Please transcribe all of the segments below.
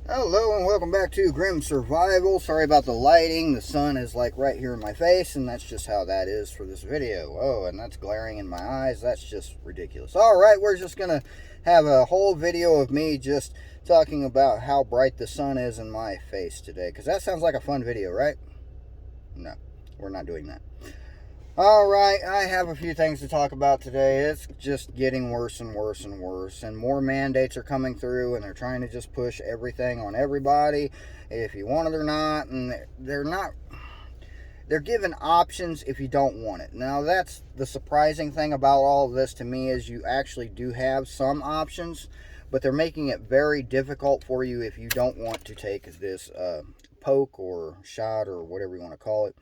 Hello and welcome back to Grim Survival. Sorry about the lighting. The sun is like right here in my face, and that's just how that is for this video. Oh, and that's glaring in my eyes. That's just ridiculous. Alright, we're just going to have a whole video of me just talking about how bright the sun is in my face today. Because that sounds like a fun video, right? No, we're not doing that. Alright, I have a few things to talk about today. It's just getting worse and worse and worse, and more mandates are coming through, and they're trying to just push everything on everybody, if you want it or not, and they're given options if you don't want it. Now, that's the surprising thing about all of this to me, is you actually do have some options, but they're making it very difficult for you if you don't want to take this poke or shot or whatever you want to call it.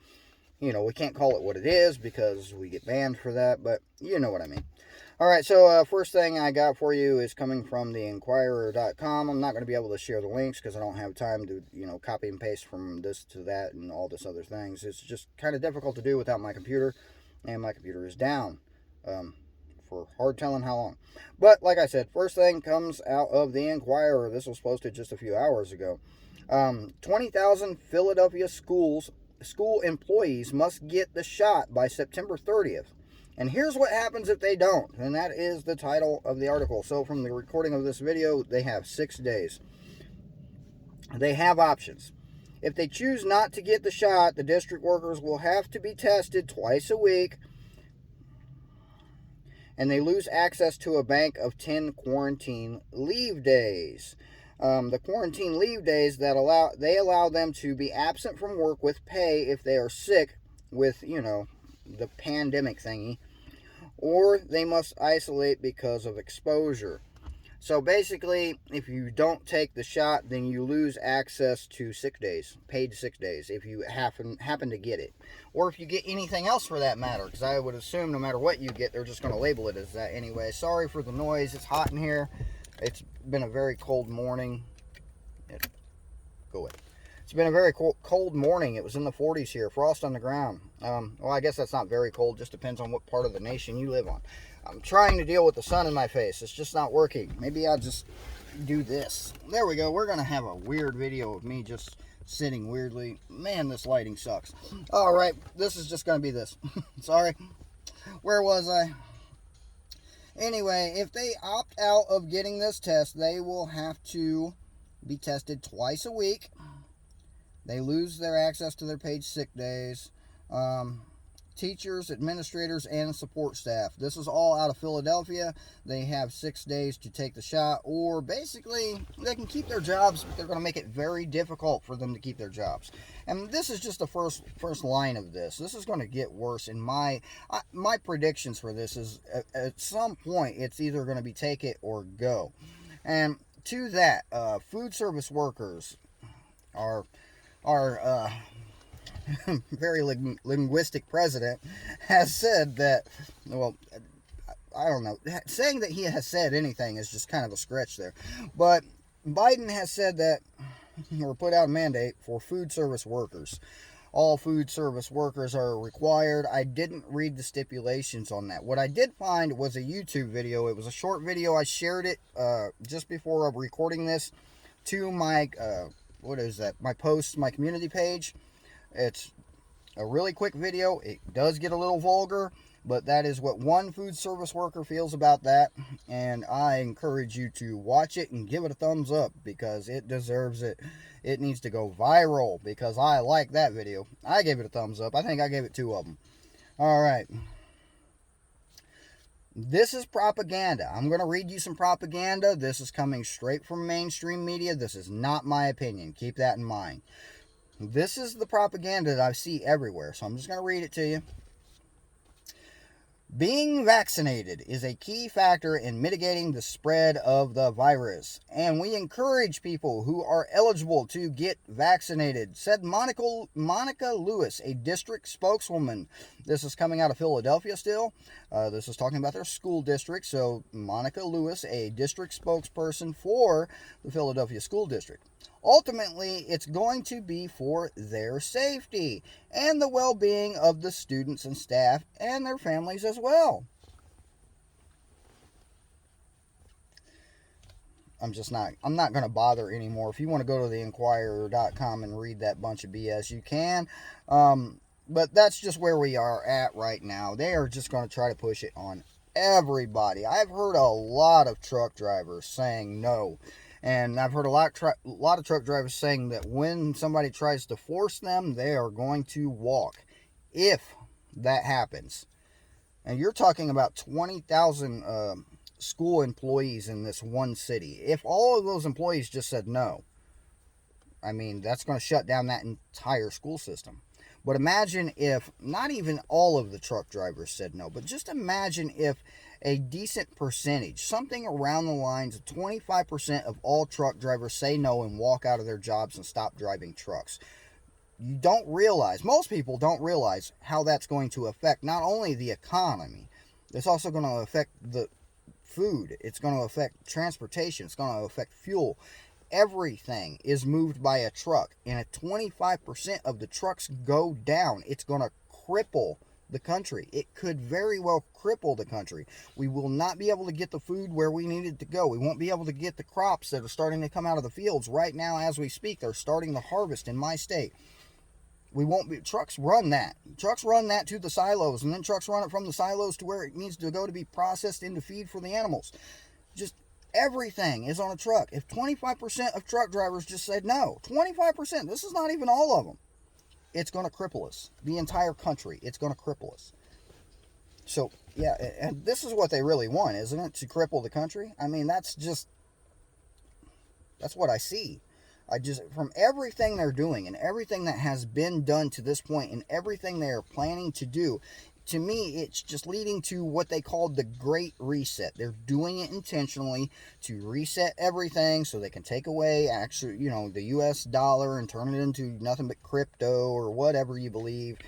We can't call it what it is because we get banned for that, but you know what I mean. All right, so first thing I got for you is coming from the Inquirer.com. I'm not going to be able to share the links because I don't have time to, copy and paste from this to that and all this other things. It's just kind of difficult to do without my computer, and my computer is down for hard telling how long. But like I said, first thing comes out of the Inquirer. This was posted just a few hours ago. 20,000 Philadelphia school employees must get the shot by September 30th. And here's what happens if they don't. And that is the title of the article. So from the recording of this video, they have 6 days. They have options. If they choose not to get the shot, the district workers will have to be tested twice a week, and they lose access to a bank of 10 quarantine leave days. The quarantine leave days that allow them to be absent from work with pay if they are sick with, the pandemic thingy, or they must isolate because of exposure. So basically, if you don't take the shot, then you lose access to sick days, paid sick days, if you happen to get it. Or if you get anything else for that matter, because I would assume no matter what you get, they're just going to label it as that anyway. Sorry for the noise. It's hot in here. It's been a very cold morning. Go away. It's been a very cold morning. It was in the 40s here, frost on the ground. Well, I guess that's not very cold. Just depends on what part of the nation you live on. I'm trying to deal with the sun in my face. It's just not working. Maybe I'll just do this. There we go. We're going to have a weird video of me just sitting weirdly. Man, this lighting sucks. All right, this is just going to be this. Sorry. Where was I? Anyway, if they opt out of getting this test, they will have to be tested twice a week. They lose their access to their paid sick days. Teachers, administrators, and support staff. This is all out of Philadelphia. They have 6 days to take the shot, or basically they can keep their jobs, but they're going to make it very difficult for them to keep their jobs. And this is just the first line of this. This is going to get worse. In my predictions for this is at some point it's either going to be take it or go. And to that, food service workers are very linguistic president has said that, well, I don't know, saying that he has said anything is just kind of a stretch there, but Biden has said that, or put out a mandate for food service workers. All food service workers are required. I didn't read the stipulations on that. What I did find was a YouTube video. It was a short video. I shared it just before recording this to my my post, my community page. It's a really quick video. It does get a little vulgar, but that is what one food service worker feels about that, and I encourage you to watch it and give it a thumbs up because it deserves it. It needs to go viral because I like that video. I gave it a thumbs up. I think I gave it 2 of them. All right. This is propaganda. I'm going to read you some propaganda. This is coming straight from mainstream media. This is not my opinion. Keep that in mind. This is the propaganda that I see everywhere, so I'm just going to read it to you. Being vaccinated is a key factor in mitigating the spread of the virus, and we encourage people who are eligible to get vaccinated, said Monica Lewis, a district spokeswoman. This is coming out of Philadelphia still. This is talking about their school district, so Monica Lewis, a district spokesperson for the Philadelphia School District. Ultimately, it's going to be for their safety and the well-being of the students and staff and their families as well. I'm not going to bother anymore. If you want to go to the Inquirer.com and read that bunch of BS, you can. But that's just where we are at right now. They are just going to try to push it on everybody. I've heard a lot of truck drivers saying no. And I've heard a lot of truck drivers saying that when somebody tries to force them, they are going to walk. If that happens. And you're talking about 20,000 school employees in this one city. If all of those employees just said no, I mean, that's going to shut down that entire school system. But imagine if not even all of the truck drivers said no, but just imagine if a decent percentage, something around the lines of 25% of all truck drivers say no and walk out of their jobs and stop driving trucks. You don't realize, most people don't realize how that's going to affect not only the economy, it's also going to affect the food, it's going to affect transportation, it's going to affect fuel. Everything is moved by a truck, and if 25% of the trucks go down, it's going to cripple the country. It could very well cripple the country. We will not be able to get the food where we need it to go. We won't be able to get the crops that are starting to come out of the fields right now as we speak. They're starting to harvest in my state. We won't be, trucks run that to the silos, and then trucks run it from the silos to where it needs to go to be processed into feed for the animals. Just everything is on a truck. If 25% of truck drivers just said no, 25%, this is not even all of them, it's going to cripple us. The entire country, it's going to cripple us. So, yeah, and this is what they really want, isn't it? To cripple the country? I mean, that's what I see. From everything they're doing and everything that has been done to this point and everything they are planning to do, to me, it's just leading to what they called the Great Reset. They're doing it intentionally to reset everything so they can take away the US dollar and turn it into nothing but crypto or whatever you believe.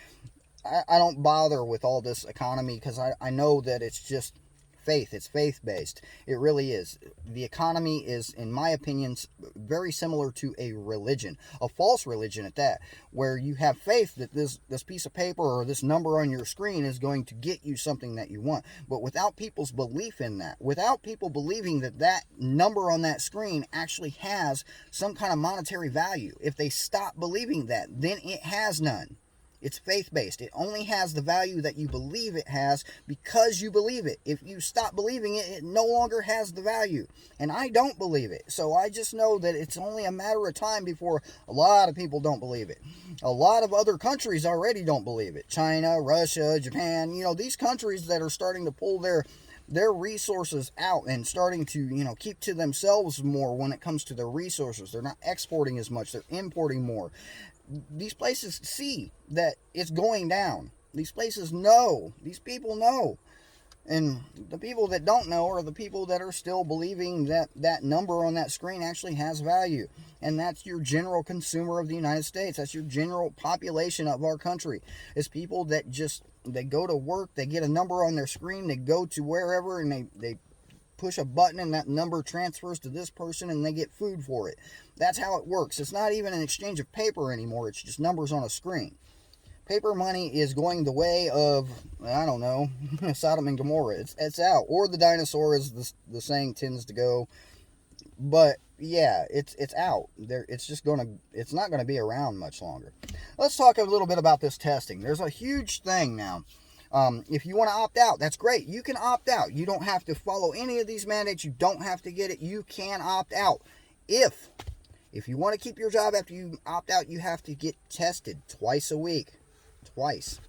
I don't bother with all this economy because I know that it's just faith. It's faith-based. It really is. The economy is, in my opinion, very similar to a religion, a false religion at that, where you have faith that this piece of paper or this number on your screen is going to get you something that you want. But without people's belief in that, without people believing that that number on that screen actually has some kind of monetary value, if they stop believing that, then it has none. It's faith-based. It only has the value that you believe it has because you believe it. If you stop believing it, it no longer has the value. And I don't believe it. So I just know that it's only a matter of time before a lot of people don't believe it. A lot of other countries already don't believe it. China, Russia, Japan, these countries that are starting to pull their resources out and starting to, keep to themselves more when it comes to their resources. They're not exporting as much. They're importing more. These places see that it's going down. These places know. These people know. And the people that don't know are the people that are still believing that that number on that screen actually has value. And that's your general consumer of the United States. That's your general population of our country. It's people that they go to work, they get a number on their screen, they go to wherever, and they push a button and that number transfers to this person and they get food for it. That's how it works. It's not even an exchange of paper anymore. It's just numbers on a screen. Paper money is going the way of, I don't know, Sodom and Gomorrah. It's out. Or the dinosaur, as the saying tends to go. But yeah, it's out. It's not gonna be around much longer. Let's talk a little bit about this testing. There's a huge thing now. If you want to opt out, that's great. You can opt out. You don't have to follow any of these mandates. You don't have to get it. You can opt out. If you want to keep your job after you opt out, you have to get tested twice a week. Twice.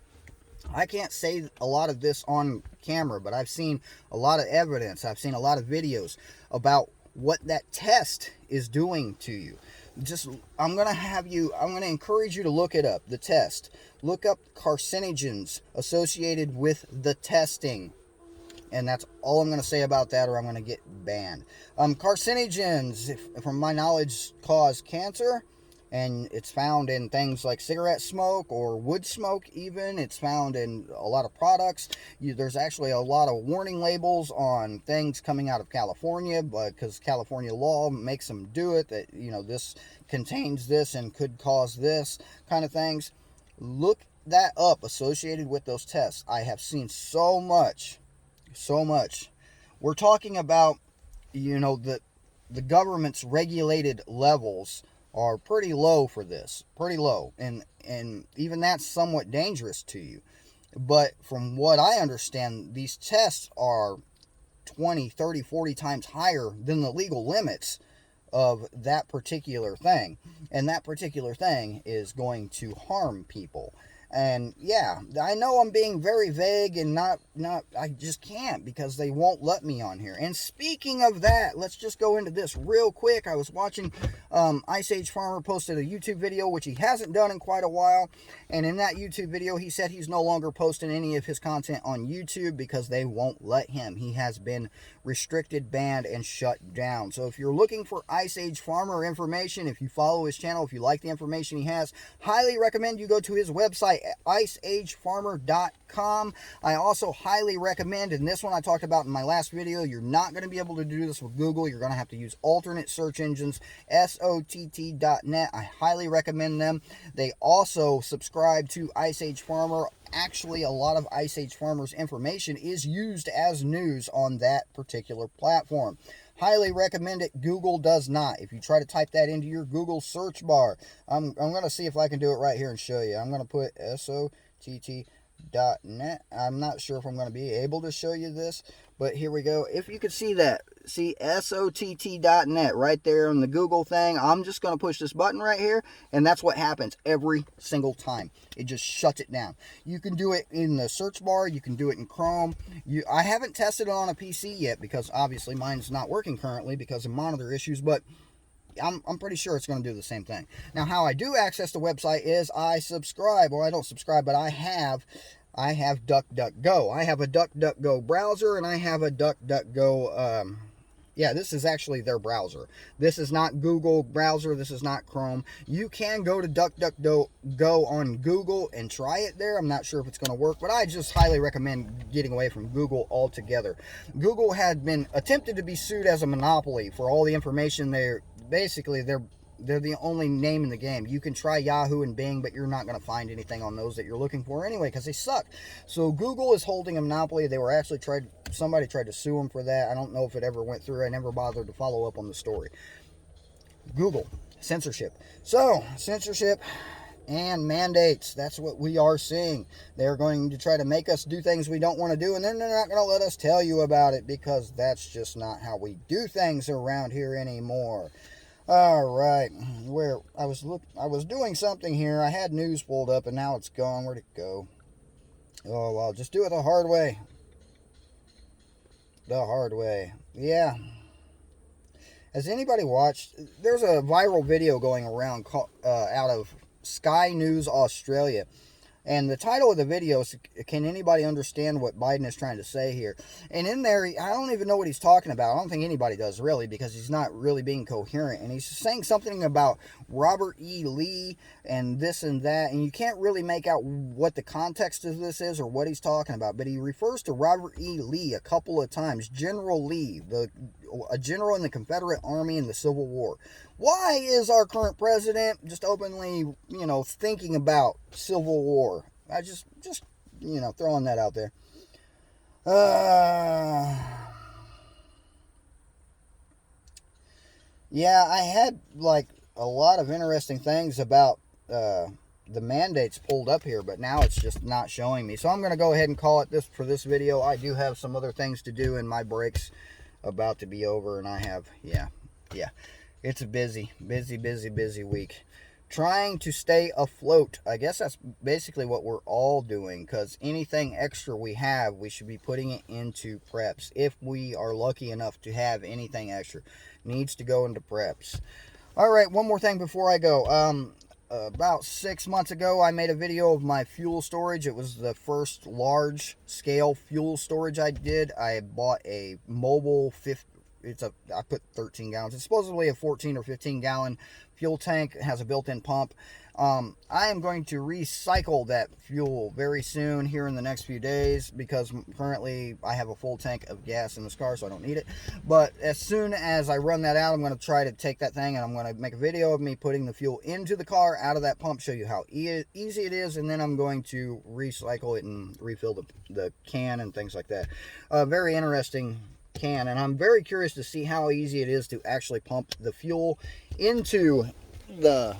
I can't say a lot of this on camera, but I've seen a lot of evidence. I've seen a lot of videos about what that test is doing to you. I'm going to encourage you to look it up, the test. Look up carcinogens associated with the testing. And that's all I'm going to say about that, or I'm going to get banned. Carcinogens, from my knowledge, cause cancer. And it's found in things like cigarette smoke or wood smoke even. It's found in a lot of products. There's actually a lot of warning labels on things coming out of California, because California law makes them do it, that, this contains this and could cause this kind of things. Look that up associated with those tests. I have seen so much. We're talking about, the government's regulated levels are pretty low for this, pretty low, and even that's somewhat dangerous to you. But from what I understand, these tests are 20, 30, 40 times higher than the legal limits of that particular thing. And that particular thing is going to harm people. And yeah, I know I'm being very vague and not I just can't because they won't let me on here. And speaking of that, let's just go into this real quick. I was watching Ice Age Farmer posted a YouTube video, which he hasn't done in quite a while. And in that YouTube video, he said he's no longer posting any of his content on YouTube because they won't let him. He has been restricted, banned, and shut down. So if you're looking for Ice Age Farmer information, if you follow his channel, if you like the information he has, highly recommend you go to his website, iceagefarmer.com. I also highly recommend, and this one I talked about in my last video, you're not going to be able to do this with Google. You're going to have to use alternate search engines, SOTT.net. I highly recommend them. They also subscribe to Ice Age Farmer. Actually, a lot of Ice Age Farmer's information is used as news on that particular platform. Highly recommend it. Google does not. If you try to type that into your Google search bar, I'm going to see if I can do it right here and show you. I'm going to put SOTT.net. I'm not sure if I'm going to be able to show you this, but here we go. If you could see that, see SOTT.net right there on the Google thing. I'm just going to push this button right here, and that's what happens every single time. It just shuts it down. You can do it in the search bar. You can do it in Chrome. I haven't tested it on a PC yet because obviously mine's not working currently because of monitor issues, but I'm pretty sure it's going to do the same thing. Now, how I do access the website is I subscribe, or I don't subscribe, but I have DuckDuckGo. I have a DuckDuckGo browser, and I have a DuckDuckGo, yeah, this is actually their browser. This is not Google browser. This is not Chrome. You can go to DuckDuckGo on Google and try it there. I'm not sure if it's going to work, but I just highly recommend getting away from Google altogether. Google had been attempted to be sued as a monopoly for all the information they're the only name in the game. You can try Yahoo and Bing, but you're not going to find anything on those that you're looking for anyway because they suck. So Google is holding a monopoly. They were actually somebody tried to sue them for that. I don't know if it ever went through. I never bothered to follow up on the story. Google, censorship. So, censorship and mandates. That's what we are seeing. They're going to try to make us do things we don't want to do, and then they're not going to let us tell you about it because that's just not how we do things around here anymore. All right, where I was doing something here. I had news pulled up, and now it's gone. Where'd it go? Oh, well, just do it the hard way. The hard way. Yeah. Has anybody watched? There's a viral video going around out of Sky News Australia. And the title of the video is, can anybody understand what Biden is trying to say here? And in there, I don't even know what he's talking about. I don't think anybody does, really, because he's not really being coherent. And he's saying something about Robert E. Lee and this and that. And you can't really make out what the context of this is or what he's talking about. But he refers to Robert E. Lee a couple of times. General Lee, a general in the Confederate Army in the Civil War. Why is our current president just openly, thinking about Civil War? I just throwing that out there. Yeah, I had, a lot of interesting things about the mandates pulled up here, but now it's just not showing me. So I'm going to go ahead and call it this for this video. I do have some other things to do, and my break's about to be over, and I have, yeah. It's a busy week. Trying to stay afloat. I guess that's basically what we're all doing, because anything extra we have, we should be putting it into preps. If we are lucky enough to have anything extra, needs to go into preps. All right, one more thing before I go. About 6 months ago, I made a video of my fuel storage. It was the first large-scale fuel storage I did. I bought a mobile I put 13 gallons. It's supposedly a 14 or 15 gallon fuel tank. It has a built-in pump. I am going to recycle that fuel very soon here in the next few days because currently I have a full tank of gas in this car, so I don't need it. But as soon as I run that out, I'm going to try to take that thing and I'm going to make a video of me putting the fuel into the car out of that pump, show you how easy it is, and then I'm going to recycle it and refill the can and things like that. Very interesting can. And I'm very curious to see how easy it is to actually pump the fuel into the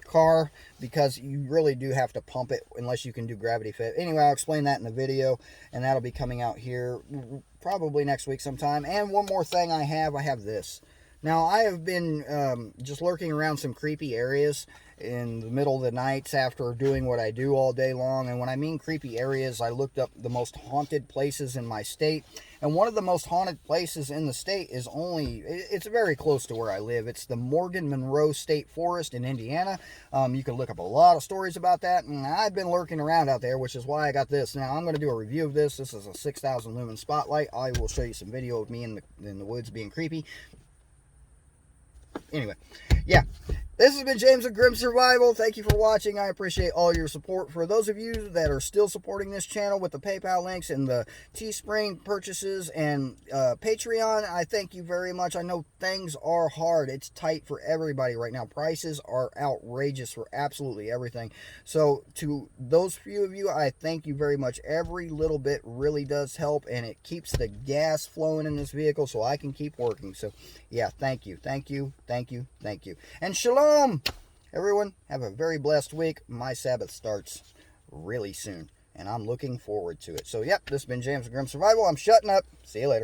car, because you really do have to pump it unless you can do gravity fed. Anyway, I'll explain that in the video, and that'll be coming out here probably next week sometime. And one more thing I have this. Now, I have been just lurking around some creepy areas in the middle of the nights after doing what I do all day long. And when I mean creepy areas, I looked up the most haunted places in my state. And one of the most haunted places in the state is it's very close to where I live. It's the Morgan Monroe State Forest in Indiana. You can look up a lot of stories about that. And I've been lurking around out there, which is why I got this. Now, I'm going to do a review of this. This is a 6,000 lumen spotlight. I will show you some video of me in the woods being creepy. Anyway, yeah, this has been James of Grim Survival. Thank you for watching. I appreciate all your support. For those of you that are still supporting this channel with the PayPal links and the Teespring purchases and Patreon, I thank you very much. I know things are hard. It's tight for everybody right now. Prices are outrageous for absolutely everything. So to those few of you, I thank you very much. Every little bit really does help, and it keeps the gas flowing in this vehicle so I can keep working. So yeah, thank you, thank you, thank you, thank you. And shalom, everyone. Have a very blessed week. My Sabbath starts really soon, and I'm looking forward to it. So yep, this has been James of Grim Survival. I'm shutting up. See you later.